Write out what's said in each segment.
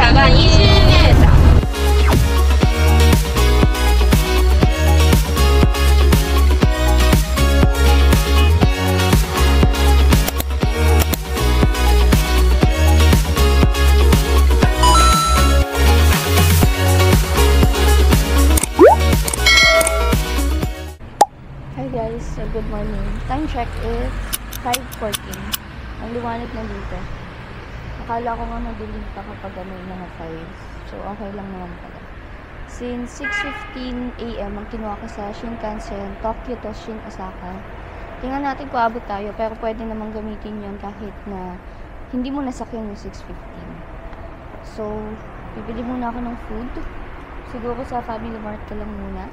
車が20m。Good morning. Time check is 5:14. Ang liwanag na dito. Akala ko nga madilim pa kapag mga 5. So, okay lang naman pala. Since 6:15 AM ang kinuha ko sa Shinkansen, Tokyo to Shin Osaka. Tingnan natin kung abot tayo, pero pwede namang gamitin yon kahit na hindi mo nasakyan yung 6:15. So, bibili muna ako ng food. Siguro sa Family Mart ka lang muna.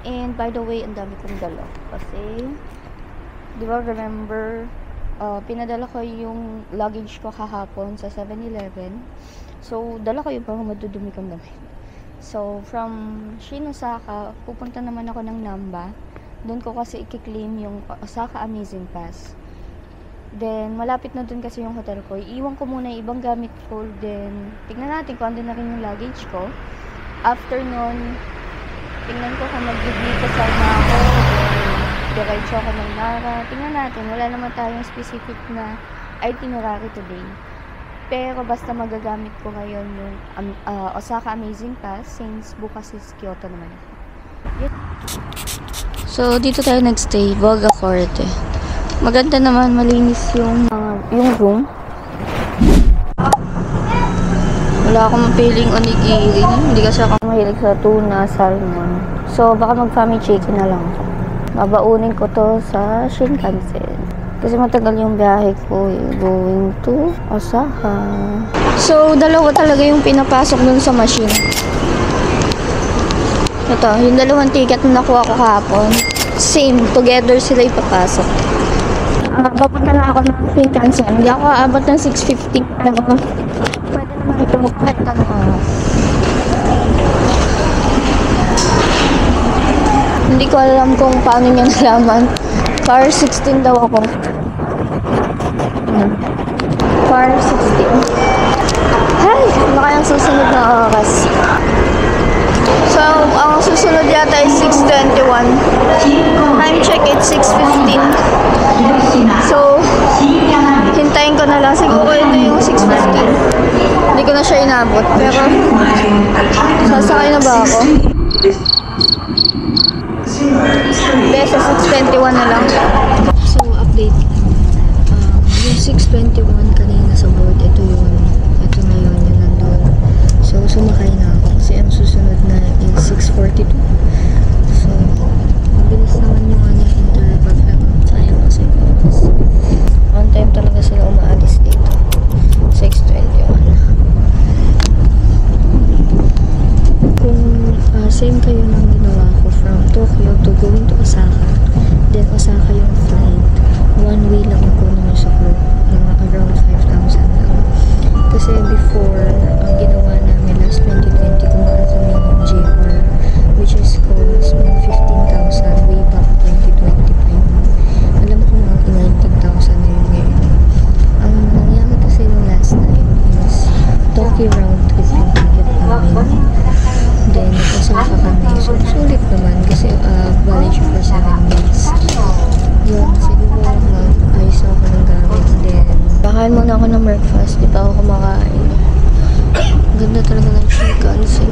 And by the way, ang dami kong dala. Kasi, di ba, remember, pinadala ko yung luggage ko kahapon sa 7-Eleven. So, dala ko yung parang madudumi kong damit. So, from Shin Osaka, pupunta naman ako ng Namba. Doon ko kasi i-claim yung Osaka Amazing Pass. Then, malapit na doon kasi yung hotel ko. Iiwan ko muna yung ibang gamit ko. Then, tignan natin kung andun na rin yung luggage ko. After nun, tingnan ko kung mag-decide na ako or diretso ako ng Nara. Tingnan natin, wala naman tayong specific na itinerary today. Pero basta magagamit ko ngayon yung Osaka Amazing Pass since bukas is Kyoto naman ako. So, dito tayo nagstay, Boga Forte. Maganda naman, malinis yung room. Wala akong mapiling onigiri. Hindi kasi ako mahilig sa tuna, salmon. So, baka mag-family chicken na lang ako. Babaunin ko to sa Shinkansen. Kasi matagal yung biyahe ko going to Osaka. So, dalawa talaga yung pinapasok dun sa machine. Ito, yung dalawang ticket na nakuha ko kahapon. Same, together sila ipapasok. Papunta na ako ng Shinkansen. Hindi ako aabot ng 6:50. Pero, pwede naman ito kahit anong oras. Hindi ko alam kung paano niya nalaman. Car 16 daw ako. Car 16. Ay! Baka yung susunod na oras. So, ang susunod yata ay 6:21. Time check it 6:15. So, hintayin ko na lang. Siguro ito yung 6:15. Hindi ko na siya inabot. Pero, sasakay na ba ako? Besa 6:21 na lang. So, update. Yung 6:21 kanina sa board, ito na yun, yung nandun. So, sumakay na ako. Kasi ang susunod na is 6:42. So, mabilis naman yung interval. Pero, sayang kasi on time talaga sila umaalis dito. 6:21. Kung same kayo ng ginawa ko from Tokyo to going to Osaka, then Osaka yung flight, one way lang ako naman sa group, around 5,000 lang. Kasi before, ang ginawa namin last 2020, kumaan kami ng JR, which is cost mga 15,000 way back 2025. Alam ko mga 19,000 na yun ngayon. Ang nangyari kasi yung last time is Tokyo round trip yung ticket namin. Then, Osaka kami. So, sulit naman kasi valid for 7 days. Yun, siguro ayos ako ng gamit. Then, kakain muna ako ng breakfast. Di pa ako kumakain. Ganda talaga ng Shinkansen.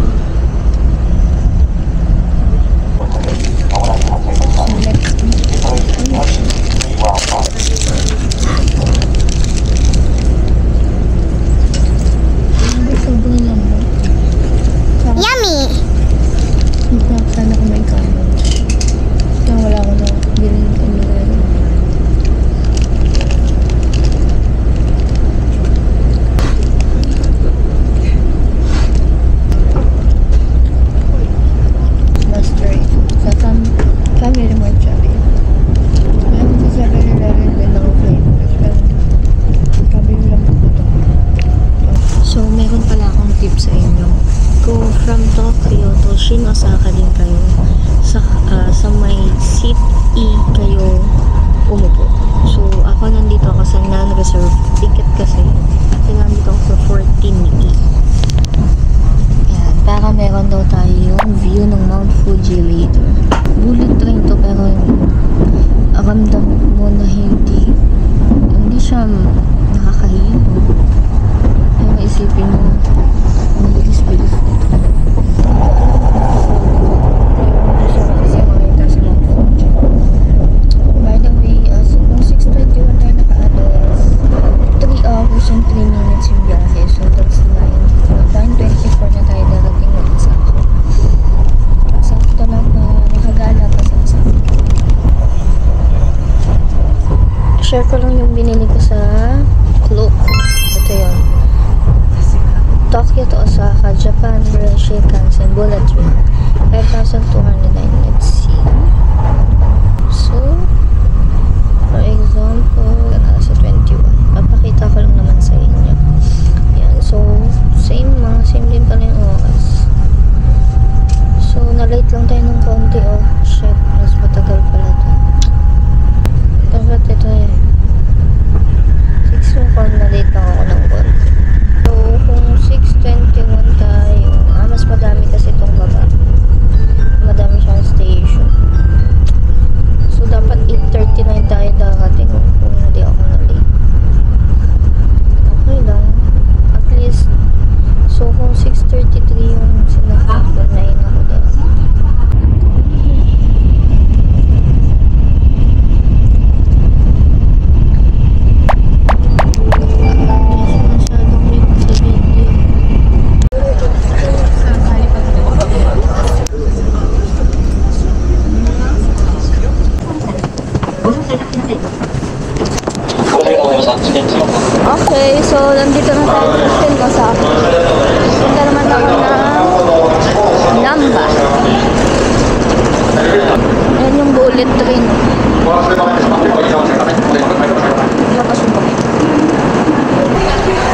Yummy! Sana ko may kanon. Kaya wala ko na bilhin ko nila. Master sa Family Mart siya. Alam mo sa 7-Eleven din ako flavors. Pero kabili lang po ito. So, meron pala akong tip sa inyo. Go from Tokyo to Shin Osaka din kayo. Sa may seat E kayo umupo. So, ako nandito ako sa non-reserve ticket kasi nandito ako sa 14E. Tokyo to Osaka, Japan, Shinkansen, bullet train. 5,209. Let's see. So, for example, nasa 21. Papakita ko lang naman sa inyo. Yan. So, same din pala yung oras. So, na-late lang tayo ng konti. Oh, shit. Mas matagal pala to. Dapat ito eh. 6:04 na-late lang ako ng konti. So, kung 6:21 tayo, mas madami kasi itong baba. Madami siyang station. So, dapat 8:39 tayo darating kung hindi ako na-late. Okay lang. At least, so kung 6:33 yung sinakot ko, 9 ako darating. Okay, so nandito na tayo sa Shinkansen. Punta naman ako ng Namba. Ayan yung bullet train.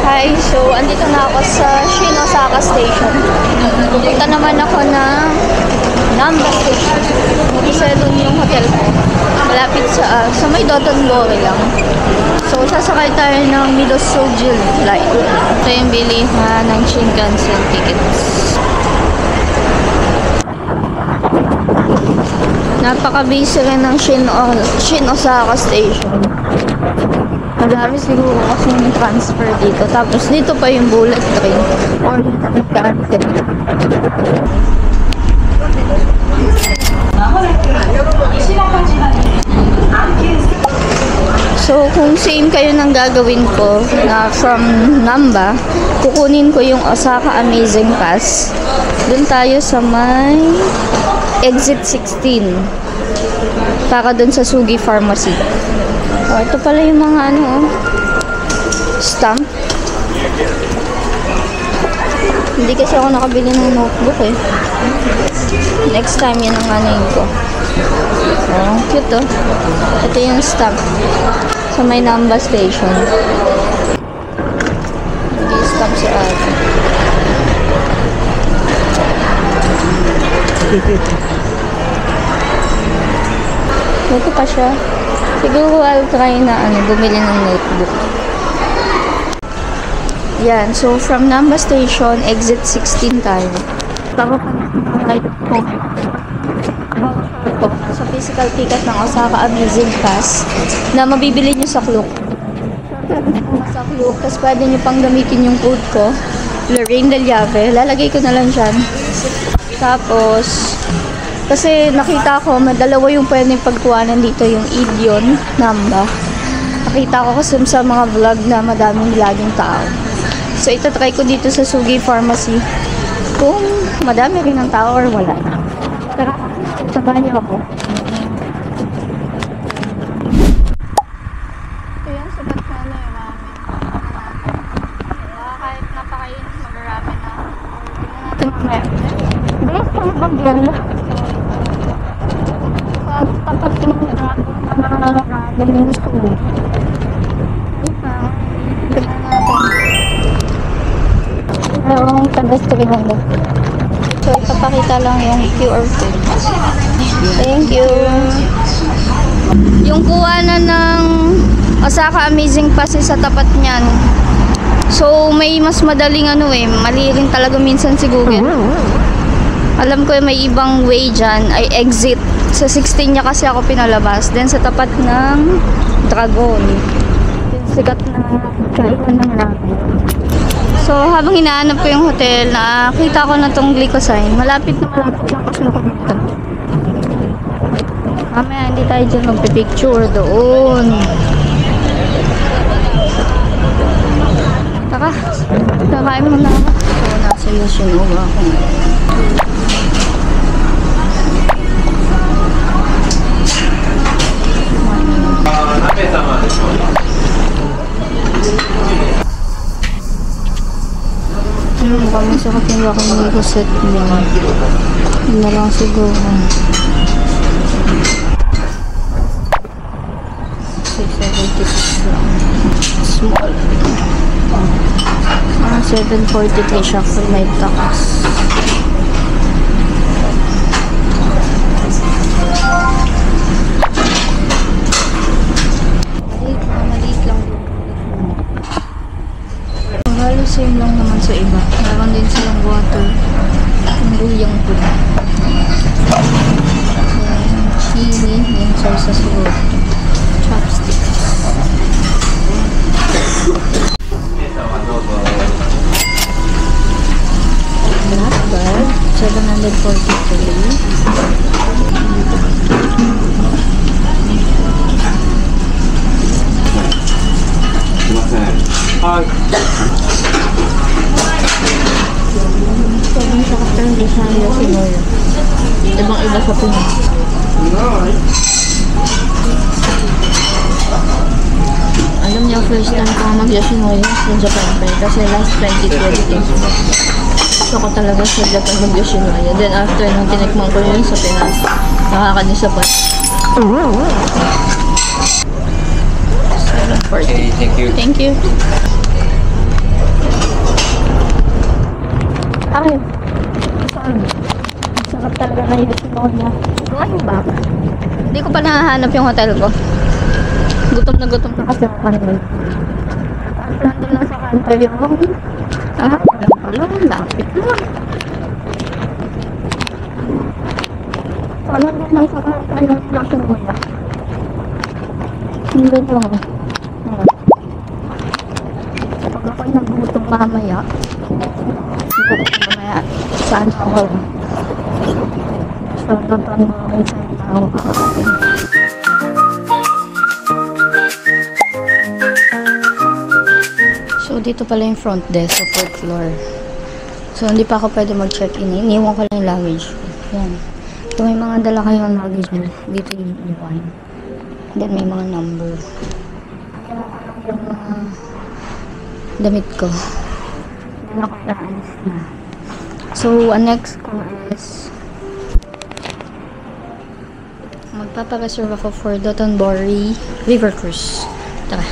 Hi, so andito na ako sa Shin-Osaka Station. Punta naman ako ng Namba Station. Isa doon yung hotel ko. Malapit sa may Dotonbori lang. So, sasakay tayo ng Midosoju Line. Ito yung bilihan ng Shinkansen tickets. Napaka-busy rin ng Shin-Osaka Station. Madami siguro kasi yung transfer dito. Tapos dito pa yung bullet train. Or Shinkansen. So, kung same kayo ng gagawin ko na from Namba, kukunin ko yung Osaka Amazing Pass. Doon tayo sa may exit 16 para doon sa Sugi Pharmacy. Oh, ito pala yung mga stamp. Hindi kasi ako nakabili ng notebook eh. Next time yan ang anayin ko. Oh, cute oh. Ito yung stamp sa may Namba Station. Hindi stamp sa atin. Ito pa siya. Siguro I'll try na bumili ng notebook. Yan. So, from Namba Station, exit 16 tayo. Bago pa sa physical ticket ng Osaka Amazing Pass na mabibili nyo sa Klook. Sa Klook, tapos pwede nyo pang gamitin yung code ko, Lorraine Del Llave. Lalagay ko na lang dyan. Tapos, kasi nakita ko, dalawa yung pwedeng pagkuhanan dito, yung Ideon, Namba. Nakita ko kasi sa mga vlog na madaming laging tao. So, itatry ko dito sa Sugi Pharmacy kung madami rin ang tao or wala. Tara, sabahan niyo ako. Ito yan, sabat na yung ramen. Kahit napakainit, mag-ramen na. Tingnan natin mamaya. Bilis pa mag-bagyan. Tapat yung ramen yung school. Tingnan natin. Yung tagas-tingin nila. So, ipapakita lang yung QR code. Thank you. Yung kuha na ng Osaka Amazing Pass sa tapat niyan. So, may mas madaling mali rin talaga minsan si Google. Alam ko may ibang way dyan, ay exit. Sa 16 niya kasi ako pinalabas. Then sa tapat ng Dragon. Yung sikat na kainan ng ramen. So, habang hinahanap ko yung hotel, nakita ko na tong Glycosine. Malapit lang kasi ako dito. Mamaya, hindi tayo dyan magpipicture doon. Taka, kakain mo na ako. So, nasa Yoshinoya ako. Mukhang masakit yung laki ng reset niya. Yun na lang siguro. 676 lang. Small. 743 siya for my tax. Maliit lang. Halos same lang naman sa iba. Meron din silang water. Yung luyang po. Chili. Yung sauce siguro. Chopsticks. Not bad. 743. Hi. Sobrang sakit ng Bisaya Sinoy. Ibang iba sa Pinas. Alam niyo, first time ko mag-Yoshinoya sa Japan pa. Kasi last 2020. Gusto ko talaga sa Japan mag-Yoshinoya. Then after nung tinikman ko yun sa Pinas, nakakanis pa. 740. Okay, thank you. Thank you. Ay, saan? Sarap talaga na yung Yoshinoya. Ngayon ba? Hindi ko pa nahahanap yung hotel ko. Gutom na kasi ako kanina. Tapos nandun lang sa kanto yung walang pala, lapit lang. So, nandun lang sa kanto yung Yoshinoya. Nandun lang. Pag ako'y nagutom mamaya, saan ako? So, doon ako sa tao. So, dito pala yung front desk sa 4th floor. So, hindi pa ako pwede mag-check-in. Iniwan ko lang yung luggage. Yan. So, may mga dala kayong luggage nyo. Dito yung iwan. Then, may mga number. Yung mga damit ko. Then, ako naalis na. So, ang next ko is magpapareserve ako for Dotonbori River Cruise. Tara.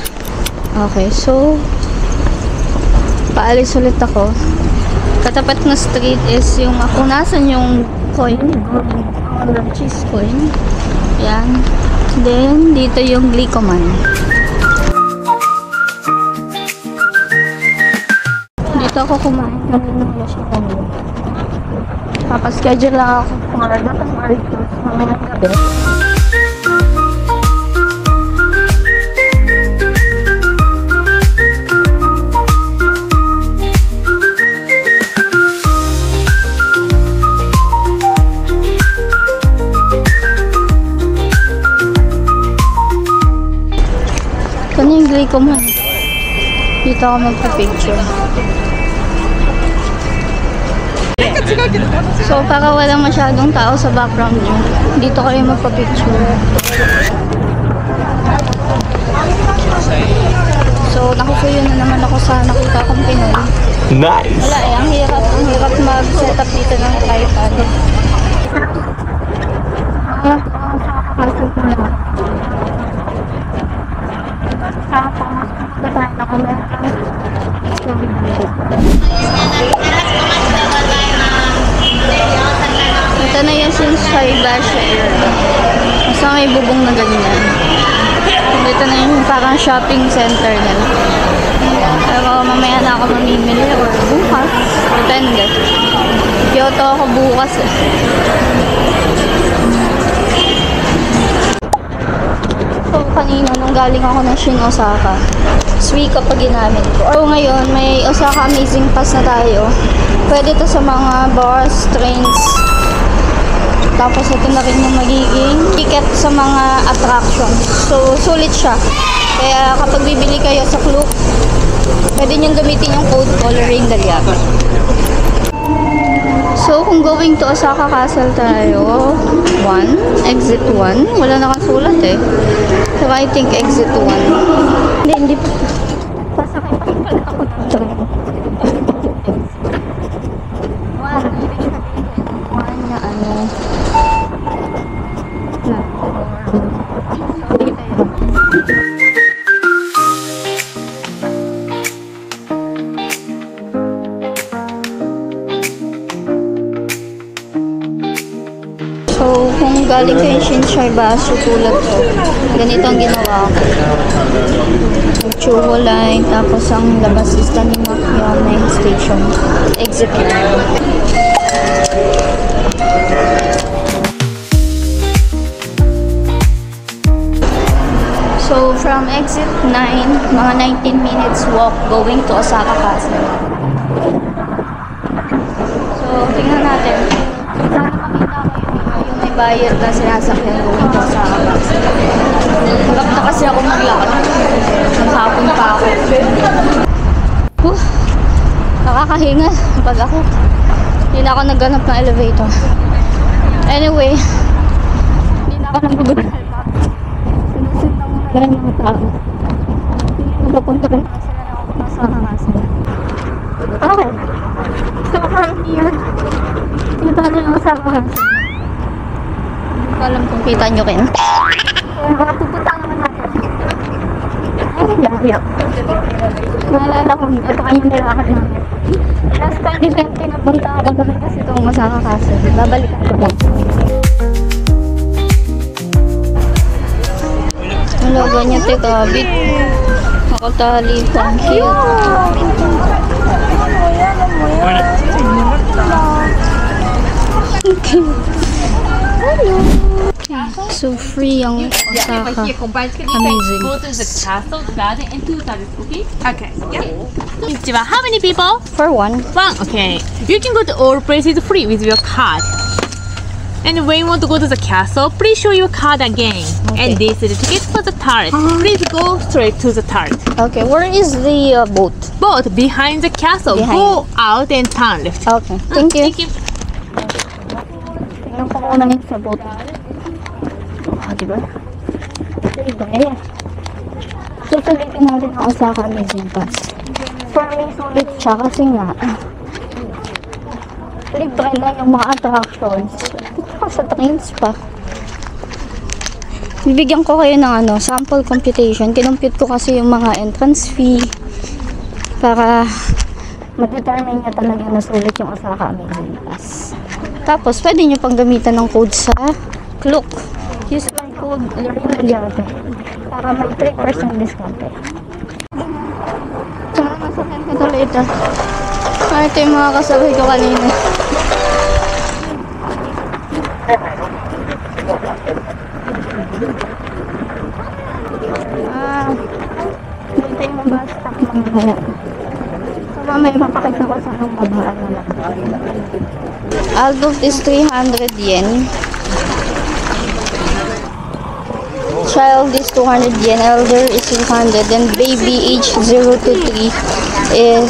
Okay, so paalis ulit ako. Katapat na street is yung ako nasan yung coin, golden cheese coin. Yan. Then, dito yung Glicoman. Dito ako kumain kanina ng Yoshinoya. Papaschedule lang ako kung ano ang Maritos mamaya ng gabi. Ito na yung Glicoman. Dito ako magpa-picture. So, para walang masyadong tao sa background nyo, dito kayo magpa-picture. So, nakusuyo na naman ako sa nakita kong Pinoy. Nice! Wala eh, ang hirap mag-set up dito ng tripod. Ito na yung Shinsai Bash area. Basta may bubong na ganyan. Dito na yung parang shopping center nila. Pero mamaya na ako mamimili or bukas. Depende. Kyoto ako bukas eh. So kanina nung galing ako ng Shin Osaka, Suica pa ginamit ko. So ngayon may Osaka Amazing Pass na tayo. Pwede to sa mga bus, trains. Tapos ito na rin yung magiging ticket sa mga attractions. So sulit siya. Kaya kapag bibili kayo sa Klook, pwede nyo gamitin yung code Coloring Dalyap. So kung going to Osaka Castle tayo, 1, exit 1. Wala nakasulat eh. So I think exit 1. Hindi pa. Sasakay pa pala ako ng train. galing kay Shinsai Basu tulad ko. Ganito ang ginawa ko. Chuo line, tapos ang labas is Tanimakya Main Station. Exit 9. So, from exit 9, mga 19 minutes walk going to Osaka Castle. So, tingnan natin. Sana makita ko yung may bayad na sinasakyan going to Osaka Castle. Hirap na kasi ako maglakad. Maghapon pa ako. Nakakahinga pag ako. Hindi na ako nagganap ng elevator. Anyway, hindi na ako nagbubuhay. Ganun mga tao. Hindi napunta rin sila na ako nasa Castle. Okay. So from here, dito na yung Osaka Castle. Hindi ko alam kung kita nyo kayo. Kaya mga pupunta naman natin. Ay, layo. Naalala ko, ito kanyang nilakad namin. Last 2020 napunta ako doon kasi itong Osaka Castle. Babalikan ko lang. Ang logo niya, Tekabit. Nakatali pa. Ang cute. So free ang Osaka. Amazing. Go to the castle garden and 2 targets, okay? Okay. Yeah. How many people? For one. One. Okay. You can go to all places free with your card. And when you want to go to the castle, please show your card again. Okay. And this is the ticket for the turret. Please go straight to the turret. Okay, where is the boat? Boat behind the castle. Behind. Go out and turn left. Okay, thank you. Thank you. Tingnan ko muna yun sa boat. Diba? Diba? Susulitin natin ang Osaka Amazing Pass. For me, sulit siya kasi nga libre na yung mga attractions. Sa trains pa. Bibigyan ko kayo ng sample computation. Kinumpute ko kasi yung mga entrance fee para ma-determine nyo talaga na sulit yung Osaka Amazing Pass. Tapos, pwede nyo pang gamitan ng code sa Klook. Use my code LERNALIADO para may 3% discount. Sana nasakyan ko tuloy ito. Ito yung mga kasabay ko kanina. Dito yung bus stop mamaya. So mamaya mapakita ko sa anong babaan na lang. Adult is 300 yen. Child is 200 yen. Elder is 200. And baby age 0 to 3 is...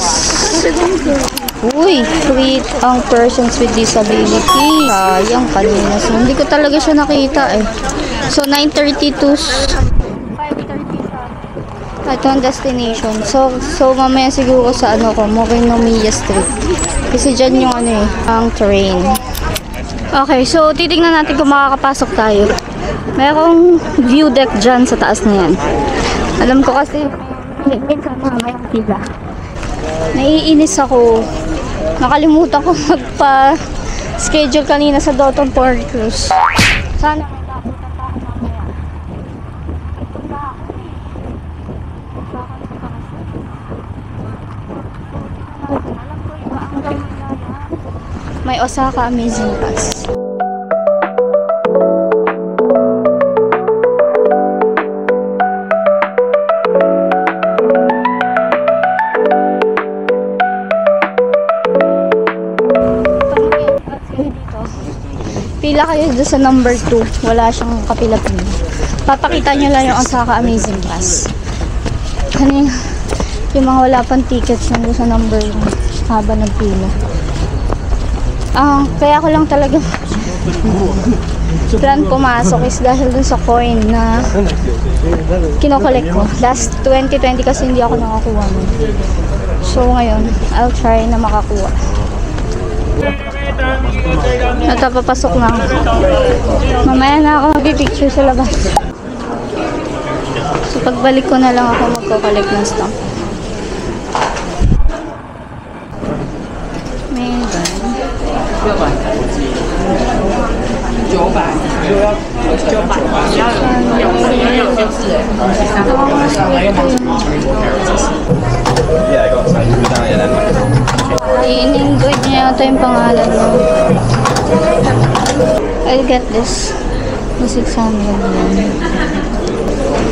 Uy, free ang persons with disability. Sayang kanina. So, hindi ko talaga siya nakita eh. So, 9:30 to 5:30 ito ang destination. So mamaya siguro sa Morinomiya Street. Kasi dyan yung ang train. Okay, so titignan natin kung makakapasok tayo. Merong view deck dyan sa taas na yan. Alam ko kasi minsan mamayang pila. Naiinis ako. Nakalimutan ko magpa-schedule kanina sa Doton Port Cruise. Sana may nabutan pa ako mamaya. May Osaka Amazing Pass. Pila kayo doon sa number 2. Wala siyang kapila-pila. Papakita nyo lang yung Osaka Amazing Pass. Kanina, yung mga wala pang tickets nandun sa number 1. Haba ng pila. Kaya ko lang talaga plan pumasok is dahil dun sa coin na kinokollect ko. Last 2020 kasi hindi ako nakakuha nun. So ngayon, I'll try na makakuha. At papasok na ako. Mamaya na ako mag-picture sa labas. So pagbalik ko na lang ako magko-collect ng stamp. I-enjoy niya yata yung pangalan mo. I'll get this. The 600 yan.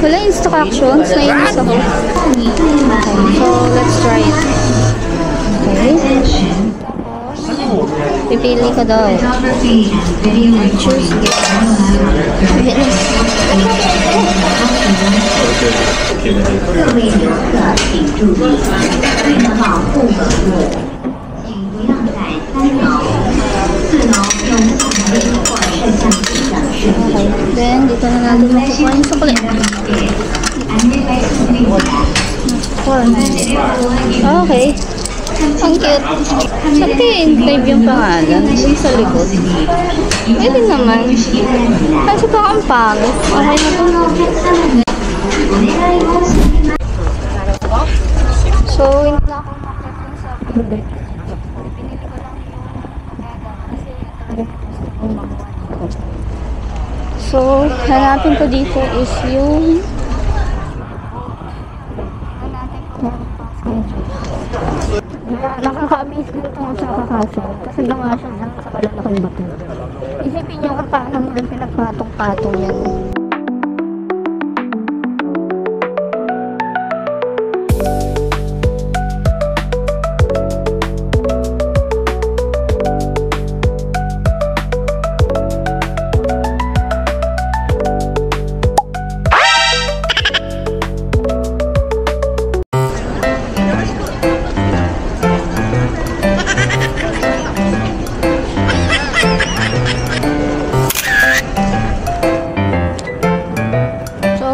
Wala instructions. Nainis ako. Okay, so let's try it. Okay. Pipili ka daw. Choose this. Okay, then dito na natin makukuha yung sukli. Okay. Ang cute. Saan kayo in-type yung pangalan? Dun sa likod. Pwede naman. Kasi parang pangit. Okay na po. So, hindi na akong makita sa pinili ko lang yung so, hanapin ko dito is yung nakaka-amaze ko itong sa kakasal kasi gawa siya lang sa kalalaking bato. Isipin niyo kung paano nila pinagpatong-patong yan.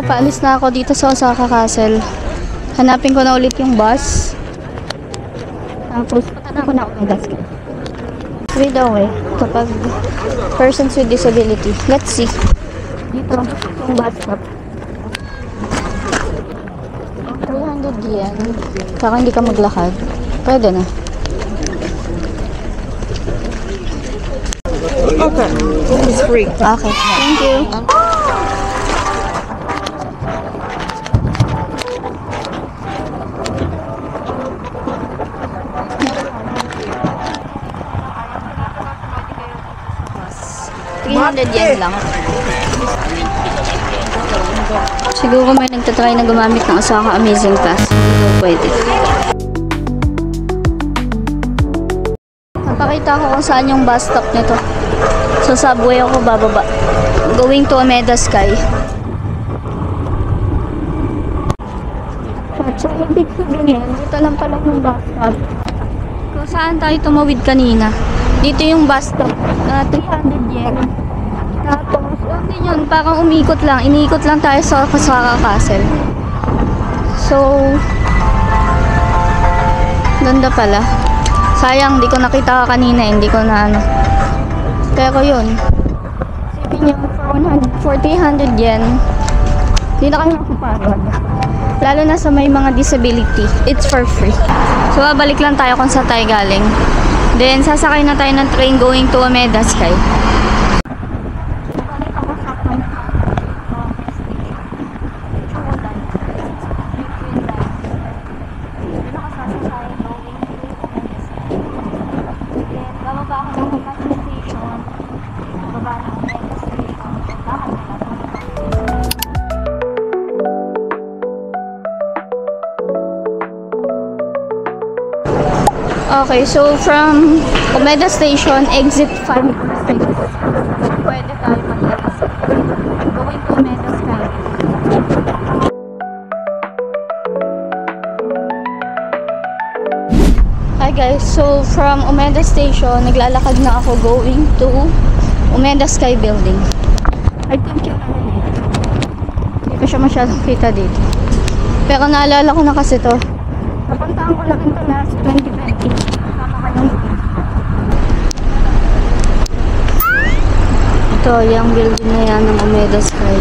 Paalis na ako dito sa Osaka Castle. Hanapin ko na ulit yung bus. Tapos, punta na ako na Omega Sky. Way daw kapag persons with disability. Let's see. Dito, yung bus stop. 300 yen. Saka hindi ka maglakad. Pwede na. Okay, it's free. Okay, thank you. $300 lang. Siguro may nagtatry na gumamit ng Osaka Amazing Pass. Hindi pwede. Napakita ko kung saan yung bus stop nito. Sa subway ako bababa. Going to Omega Sky. So, ibig sabihin, dito lang pala yung bus stop. Kung saan tayo tumawid kanina. Dito yung bus stop. 300 yen. Tapos, yun yun, parang umikot lang. Iniikot lang tayo sa Osaka Castle. So, ganda pala. Sayang, di ko nakita ka kanina. Hindi ko na ano. Pero yun. Sipin nyo, for 300 yen, hindi na kayo makapagod. Lalo na sa may mga disability. It's for free. So, babalik lang tayo kung saan tayo galing. Then, sasakay na tayo ng train going to Omega Sky. Okay, so from Omega Station, exit 5 pwede tayo mag-exit. Going to Omega Sky. Hi guys, so from Omega Station, naglalakad na ako going to Omega Sky Building. I think yun hindi ko siya masyadong kita dito. Pero naalala ko na kasi to. Napuntaan ko lang ito last 2020. Ito, yung building na yan ng Omega Sky.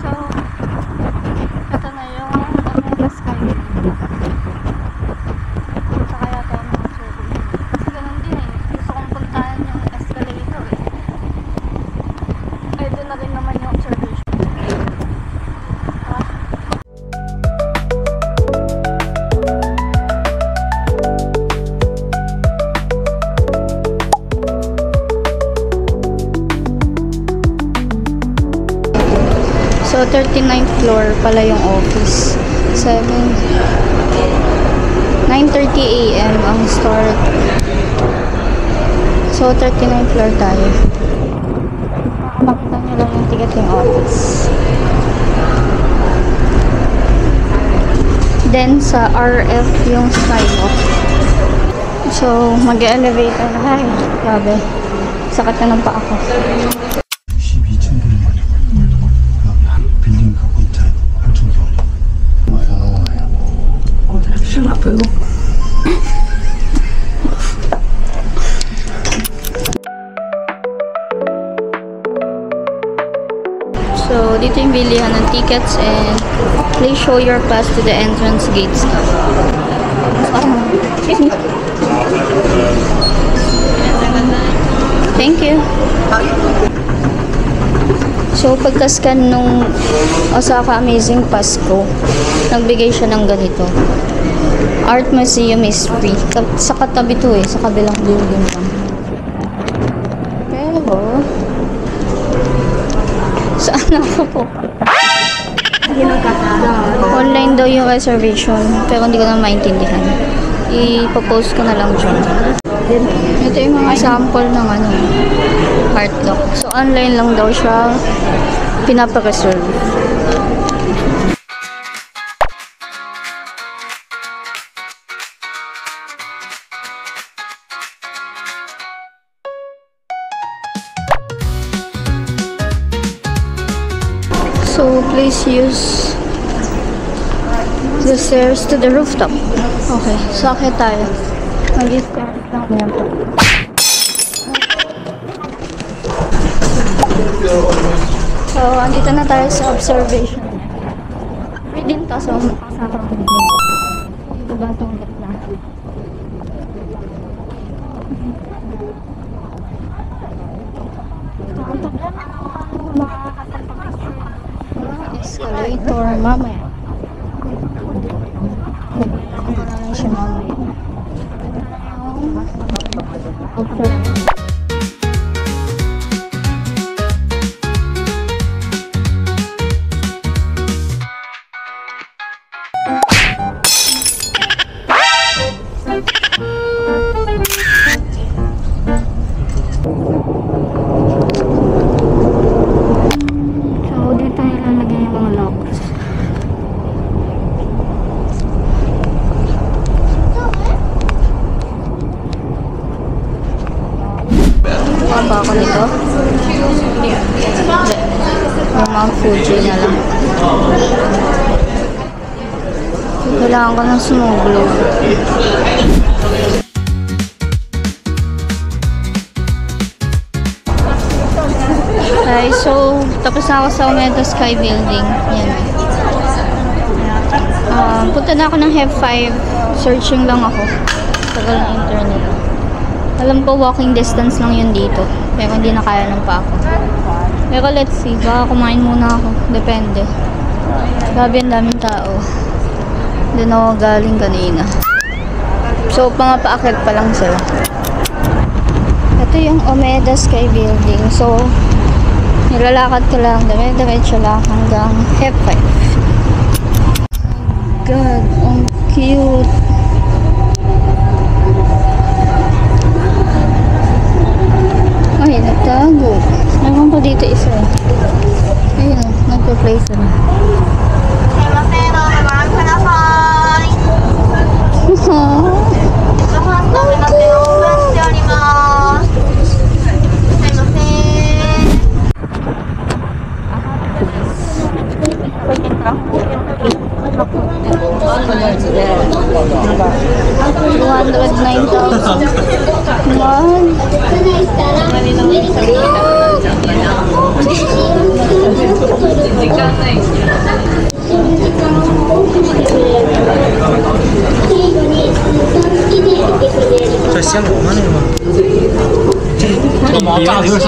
So, ito na yung Omega Sky. 39th floor pala yung office. 9:30 AM ang start. So, 39th floor tayo. Makita nyo lang yung ticketing office. Then, sa RF yung skywalk. So, mag-elevator na tayo. Grabe. Sakit na ng paa ko. 12,000불 빌딩 갖고 있잖아. 엄청 좋아요. So, dito yung bilihan ng tickets and please show your pass to the entrance gates. Excuse me. Thank you. So, pagka-scan nung Osaka Amazing Pass ko, nagbigay siya ng ganito. Art Museum is free. Sa katabi to eh, sa kabilang building lang. Pero, saan ako po? Online daw yung reservation, pero hindi ko na maintindihan. Ipopost ko na lang dyan. Ito yung mga sample ng heart lock. So, online lang daw siya pinapareserve. So, please use the stairs to the rooftop. Okay, so akit tayo. Mag-stairs lang yan po. So, andito na tayo sa observation. Free din to, so makasama ko din. Ito ba itong gitna? Escalator, mamaya. Ano lang siya mamaya. Okay. So, dito ilalagay yung mga locks. Ba ako nito? Hindi. Yung Mount Fuji na lang. Kailangan ko ng snow globe. Okay, so tapos na ako sa Omega Sky Building. Yan. Punta na ako ng Hep 5. Searching lang ako. Tagal ng internet. Alam ko walking distance lang yun dito. Pero hindi na kaya ng pa ako. Pero let's see. Baka kumain muna ako. Depende. Grabe ang daming tao. Doon ako galing kanina. So, paakit pa lang sila. Ito yung Omega Sky Building. So, nilalakad ko lang. Dire-diretso lang hanggang Hep 5. God, ang cute. Ay, nagtago. Naman ko dito isa. Ayun, nagpa-play sila.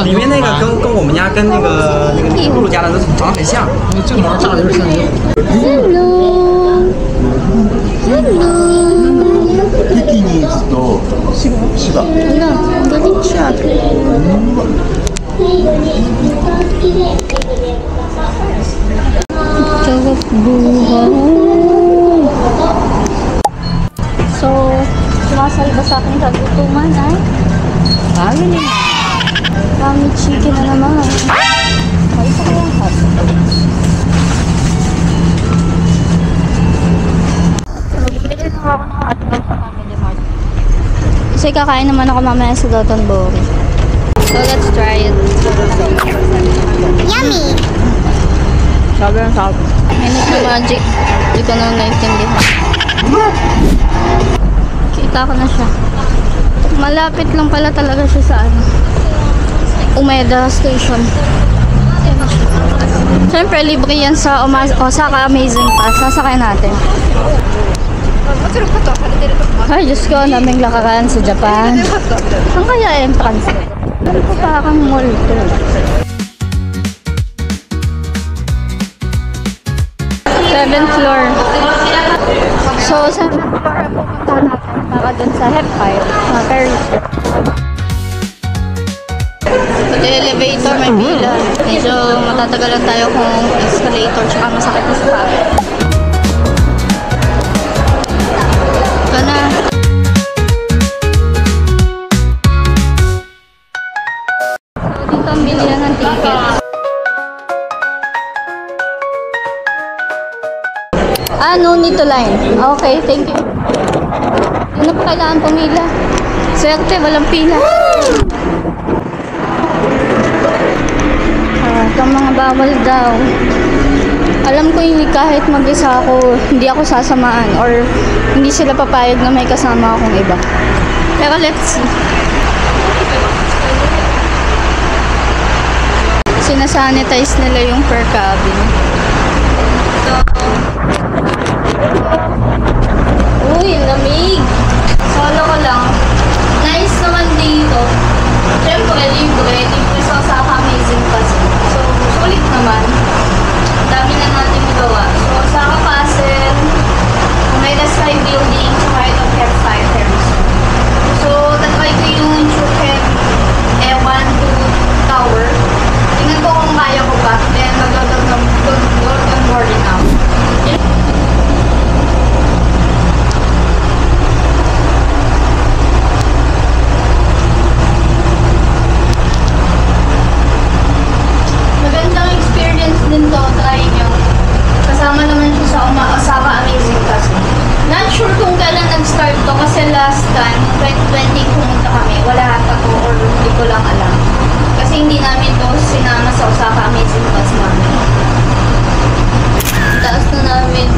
里面那个跟我们家跟那个露露家的都长得很像。这个毛炸的有点像牛。 Hello! Hello! ビキニーズと芝。 Wala, ang galing siya. Buhay! So, sumasalba sa akin sa gutuman ay ayun na. Kami chicken na naman. Ay, isa kayang hot. So, bibili na ako ng hotdog sa Family Mart. Kasi kakain naman ako mamaya sa Doton Bori. So, let's try it. Yummy! Sobrang sarap. Minute na magic. Hindi ko na naintindihan. Kita ko na siya. Malapit lang pala talaga siya sa Umeda Station. Siyempre, libre yan sa Osaka Amazing Pass. Sasakay natin. Ay, Diyos ko, naming lakaran sa Japan. Saan kaya entrance? Ano ko parang mall to? 7th floor. So, 7th floor ang pupunta natin para dun sa Hepfire, sa Paris. Sa elevator, may pila. Medyo matatagalan tayo kung escalator tsaka masakit na sa paa. Ito na. So, dito ang bilihan ng ticket. No need to line. Okay, thank you. Hindi na pa kailangan pumila. Swerte, walang pila. Itong mga bawal daw. Alam ko yung kahit mag-isa ako, hindi ako sasamaan or hindi sila papayag na may kasama akong iba. Pero let's see. Sinasanitize nila yung per cabin. Uy, lamig. Solo ko lang. Nice naman dito. Siyempre, libre sa Osaka Amazing Pass. So, sulit naman. Dami na natin magawa. So, Osaka Castle, Omega Sky Building, tsaka itong Hepfire Terrace. So, tatry ko yung Chuken Ewan 2 Tower. Tingnan ko kung kaya ko ba. Then, mag-Golden Boarding out. Magandang experience din to, try nyo. Kasama naman siya sa Osaka Amazing Pass. Not sure kung kailan nag-start to kasi last time, 2020 pumunta kami, wala ata ko or hindi ko lang alam. Kasi hindi namin to sinama sa Osaka Amazing Pass namin. Taas na namin.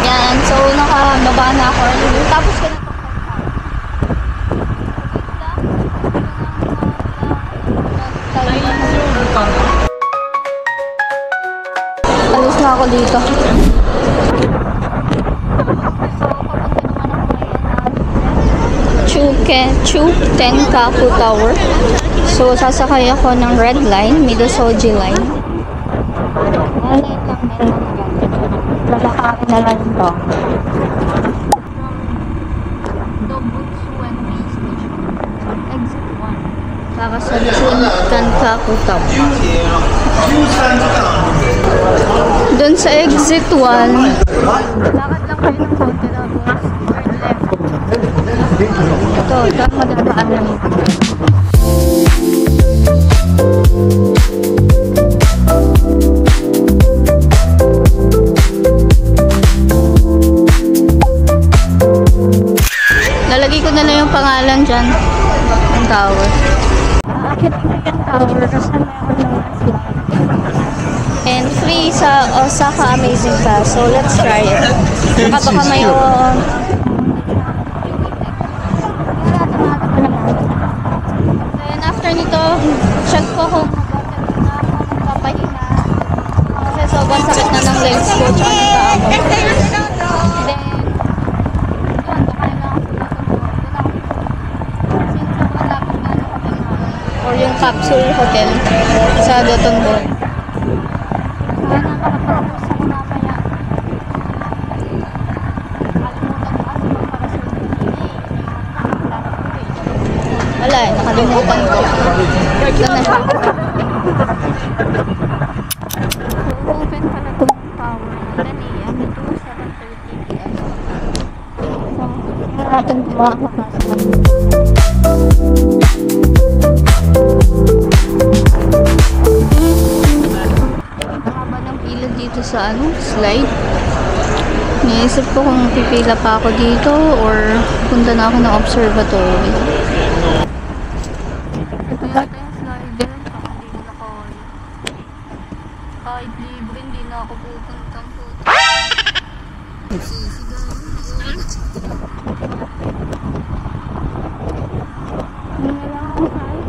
Yan, so nakababa na ako. Tapos ko na alis na ako dito. Tenkaku Tower. So, sasakay ako ng Red Line, Midosoji Line. Lalakarin na lang ito. Para sa Tenkaku Tower. Doon sa exit 1, lakad lang kayo ng konti na turn left. Ito, madadaan lang ito. Lalagay ko na lang yung pangalan dyan ng tower. Aakit ko yung tower kasi meron lang and free sa Osaka Amazing Pass. So, let's try it. Baka mayroon. Then, after nito, check ko kung magpapahinga. Kasi sobrang sakit na ng legs ko. Tsaka ng paa ko. Then, or yung capsule hotel sa Doton Bori. Wala eh, nakalimutan ko. Ito na siya. So, open pala itong tower. Dania, may 7:30 p.m. So, hindi natin makakapasok. Mahaba ng pila dito sa slide. Niisip ko kung pipila pa ako dito or punta na ako ng observatory. Ito yata yung slider. Saka hindi na nakawal. Kahit libre, hindi na ako pupuntang puto. Hindi na lang ako kahit.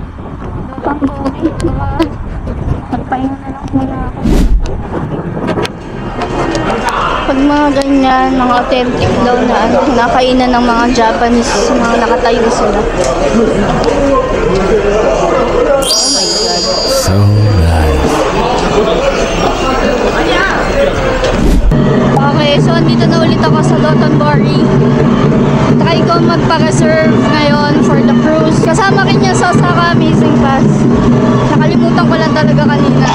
Datang COVID. Nagpahinga na lang muna ako. Pag mga ganyan, mga authentic daw na nakainan ng mga Japanese, mga nakatayo sila. Oh my God. So nice. Okay, so andito na ulit ako sa Dotonbori. Try ko magpa-reserve ngayon for the cruise. Kasama rin niya sa Osaka Amazing Pass. Nakalimutan ko lang talaga kanina.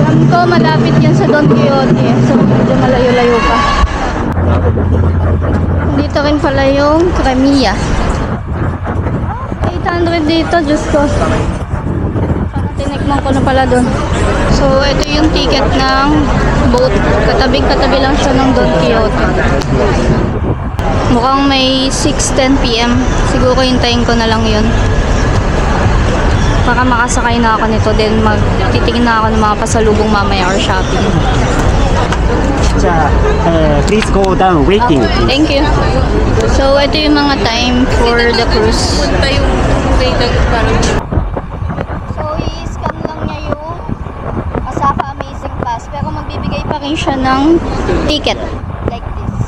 Alam ko malapit yan sa Don Quixote, so medyo malayo-layo pa. Dito rin pala yung Cremia. 800 dito, Diyos ko. Parang tinikman ko na pala doon. So ito yung ticket ng boat. Katabi-katabi lang siya ng Don Quixote. Mukhang may 6:10 p.m. Siguro hintayin ko na lang yun. Para makasakay na ako nito, then magtitingin na ako ng mga pasalubong mamaya or shopping. Please go down, waiting. Thank you. So, ito yung mga time for the cruise. So, i-scan lang niya yung Osaka Amazing Pass. Pero magbibigay pa rin siya ng ticket. Like this.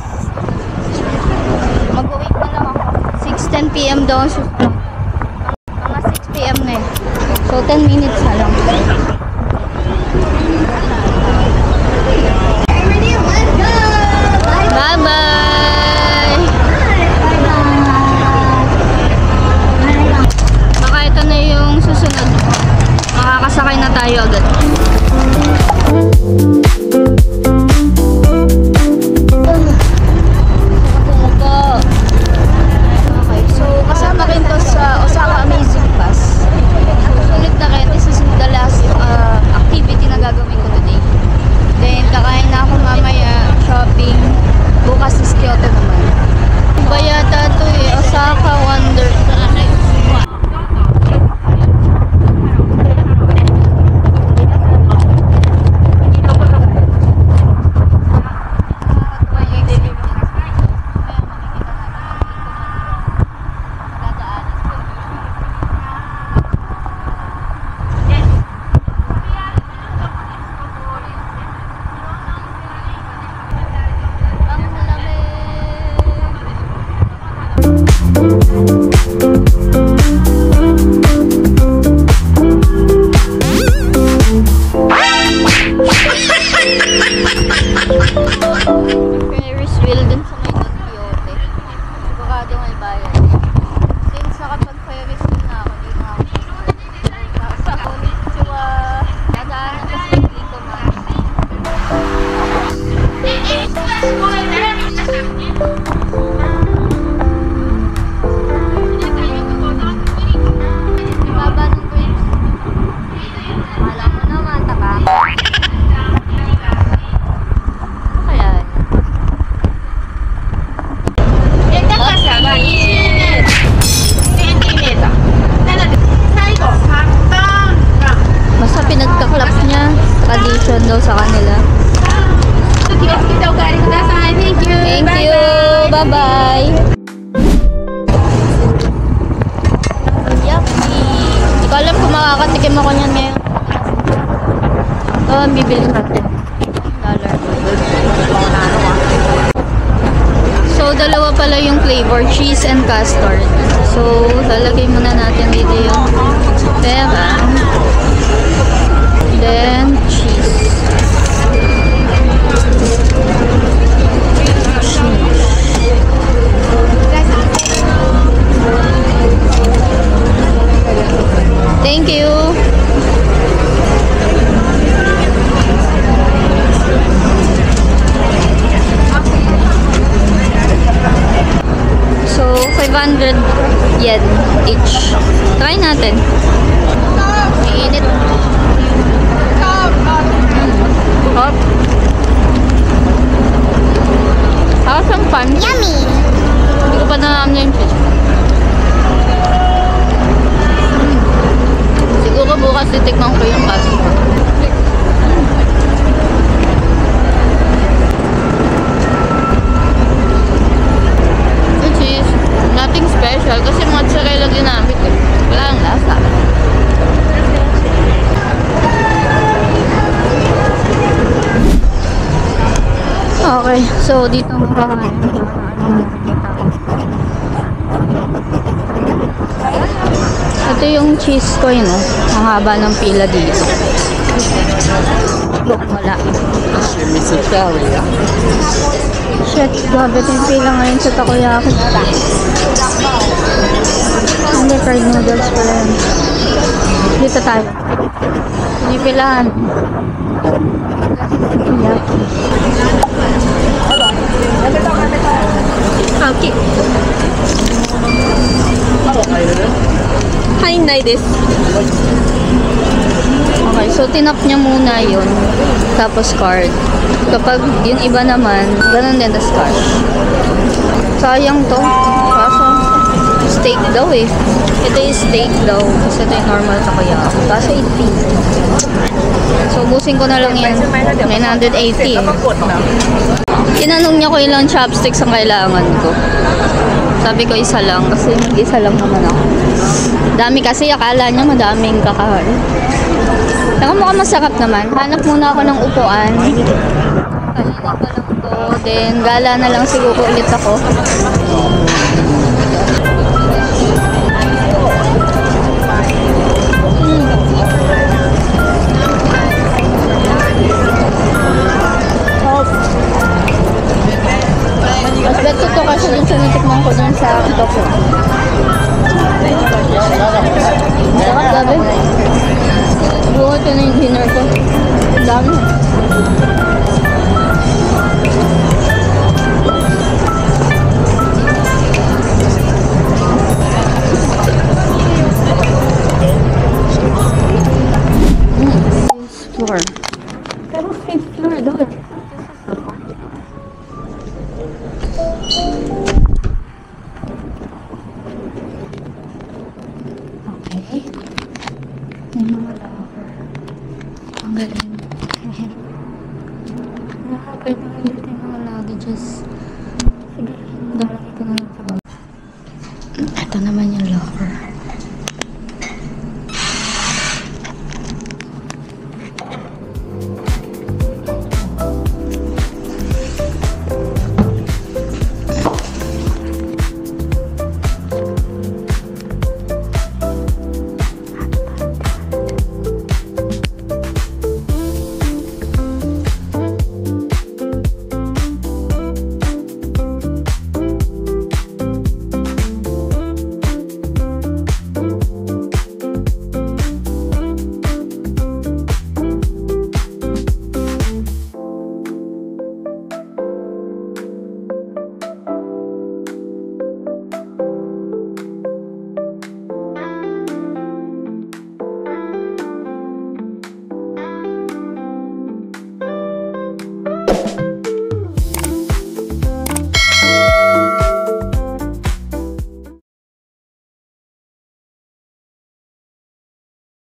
Mag-wait na lang ako. 6:10 p.m. daw. Mga 6 p.m. na eh. So, 10 minutes na lang. Bye-bye! Baka ito na yung susunod. Makakasakay na tayo agad. Okay, so kasama rin to sa Osaka Amazing Pass. Sulit na rin. This is the last activity na gagawin ko today. Then, kakain na ako mamaya, shopping. Bukas is Kyoto naman. Ba yata ito eh? Osaka Wonder. Ferris wheel dun sa may Don Quixote. Sigurado may bayad. Since nakapag-Ferris wheel na ako, di na ako. Sa konnichiwa. Nadaan na kasi dito man. Baba ng bridge. Wala mo naman, taka. Basta pinagkaklap niya, tradition daw sa kanila. Thank you! Bye-bye! Yucky! Hindi ko alam kung makakatikim ako niyan ngayon. Ito ang bibili natin. $1. So, dalawa pala yung flavor, cheese and custard. So, lalagay muna natin dito yung pera. Then, cheese. 500 yen each. Try natin. Mainit. Hot. How's some fun? Yummy. Hindi ko pa nalaman yung fish. Siguro bukas titikman ko yung kaso. Which is nothing special kasi mozzarella ginamit eh. Wala ang lasa. Okay, so dito makakain. Ito yung cheese ko yun, oh. Ang haba ng pila dito. Look, wala. Shit, grabe yung pila ngayon sa takoyaki. Hindi, fried noodles pala yun. Dito tayo. Pinipilahan. Takoyaki. Okay. 入んないです。 Okay, so tinap niya muna yun. Tapos card. Kapag yung iba naman, ganun din tas card. Sayang to. Kaso, steak daw eh. Ito yung steak daw. Kasi ito yung normal takoyaki. Kaso 80. So, ubusin ko na lang yan. 980 eh. Tinanong niya ko ilang chopsticks ang kailangan ko. Sabi ko isa lang kasi mag-isa lang naman ako. Dami kasi akala niya madaming kakain. Pero mukhang masarap naman. Hanap muna ako ng upuan. Kainin ko lang to. Then gala na lang siguro ulit ako. Mas beto to kasi dun sa natikman ko dun sa Tokyo. Sarap gabi. Buo ito na yung dinner ko. Ang dami. Floor. Pero fifth floor doon. Ang galing. Nakapay na ulit yung mga luggages. Sige, dalawin ko na lang sa baba. Ito naman